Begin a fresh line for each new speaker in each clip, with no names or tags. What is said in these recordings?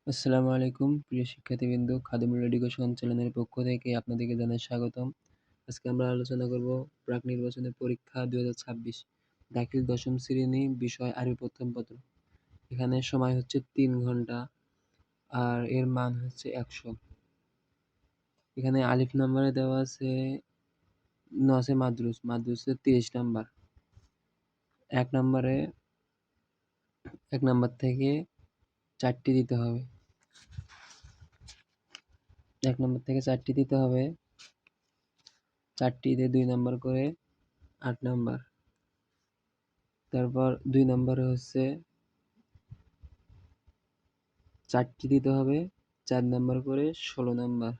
আসসালামু আলাইকুম প্রিয় শিক্ষার্থীবৃন্দ, খাদিমুল এডুকেশন চ্যানেলের পক্ষ থেকে আপনাদেরকে জানাই স্বাগতম। আজকে আমরা আলোচনা করব প্রাক নির্বাচনের পরীক্ষা 2026 দাখিল দশম শ্রেণী, বিষয় আরবি প্রথম পত্র। এখানে সময় হচ্ছে 3 ঘন্টা আর এর মান হচ্ছে 100। এখানে আলিফ নাম্বারে দেওয়া আছে নসে মাদ্রুসে 30 নাম্বার। এক নাম্বারে 1 নাম্বার থেকে 4টি দিতে হবে। 1 নাম্বার থেকে 4টি দিতে হবে। 4টি দিয়ে 2 নাম্বার করে 8 নাম্বার। তারপর 2 নাম্বারে হচ্ছে 4টি দিতে হবে, 4 নাম্বার করে 16 নাম্বার।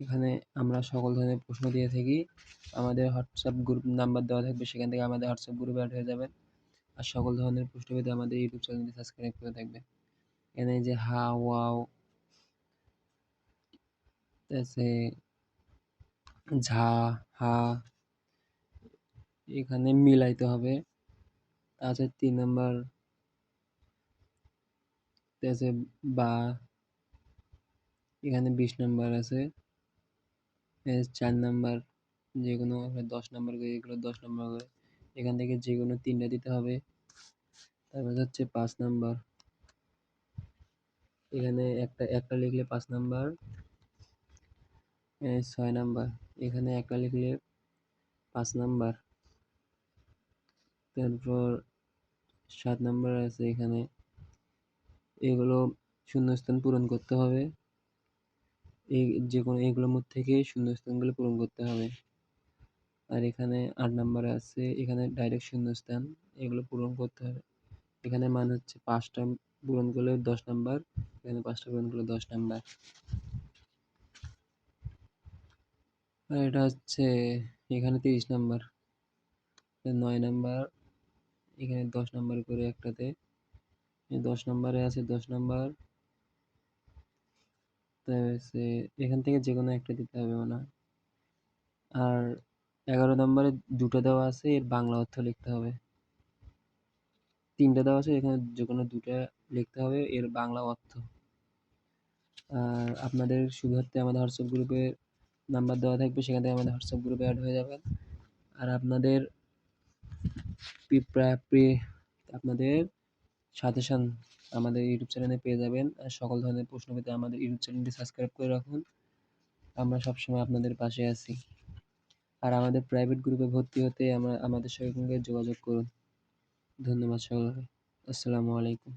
এখানে আমরা সকল ধরনের প্রশ্ন দিয়ে থাকি। আমাদের হোয়াটসঅ্যাপ গ্রুপ নাম্বার দেওয়া থাকবে, সেখান থেকে আমাদের হোয়াটসঅ্যাপ গ্রুপে অ্যাড হয়ে যাবেন। আর সকল ধরনের প্রশ্ন পেতে আমাদের ইউটিউব চ্যানেলটি সাবস্ক্রাইব করে থাকবেন। এখানে যে হা, ওয়াও, আছে ঝা, হা, এখানে মিলাইতে হবে। আছে 3 নাম্বার আছে বা, এখানে 20 নাম্বার আছে। 4 নাম্বার যেকোনো 10 নাম্বার করে, এগুলো 10 নাম্বার করে। এখান থেকে যেকোনো 3টা দিতে হবে। তারপর হচ্ছে 5 নাম্বার। এখানে একটা লিখলে 5 নাম্বার। 6 নাম্বার। এখানে একটা লিখলে 5 নাম্বার। তারপর 7 নাম্বার আছে এখানে। এগুলো শূন্যস্থান পূরণ করতে হবে। যেকোনো এগুলোর মধ্যে থেকে শূন্যস্থানগুলো পূরণ করতে হবে। আর এখানে 8 নাম্বারে আছে, এখানে ডাইরেক্ট শূন্যস্থান, এগুলো পূরণ করতে হবে। এখানে মান হচ্ছে 5টা পূরণ করলে 10 নাম্বার, এখানে 5টা পূরণ করলে 10 নাম্বার। আর এটা হচ্ছে এখানে 30 নাম্বার, 9 নাম্বার, এখানে 10 নাম্বার করে একটাতে। 10 নাম্বারে আছে 10 নাম্বার। হচ্ছে এখান থেকে যেকোনো একটা দিতে হবে মনে হয়। আর 11 নাম্বারে 2টা দেওয়া আছে, এর বাংলা অর্থ লিখতে হবে। 3টা দেওয়া আছে, এখানে যেকোনো 2টা লিখতে হবে, এর বাংলা অর্থ। আর আপনাদের সুবিধার্থে আমাদের হোয়াটসঅ্যাপ গ্রুপে নাম্বার দেওয়া থাকবে, সেখান থেকে আমাদের হোয়াটসঅ্যাপ গ্রুপে অ্যাড হয়ে যাবেন। আর আপনাদের আপনাদের সাজেশন আমাদের ইউটিউব চ্যানেলে পেয়ে যাবেন। আর সকল ধরনের প্রশ্ন পেতে আমাদের ইউটিউব চ্যানেলটি সাবস্ক্রাইব করে রাখুন। আমরা সবসময় আপনাদের পাশে আছি। আর আমাদের প্রাইভেট গ্রুপে ভর্তি হতে আমাদের সঙ্গে যোগাযোগ করুন। ধন্যবাদ সকলকে। আসসালামু আলাইকুম।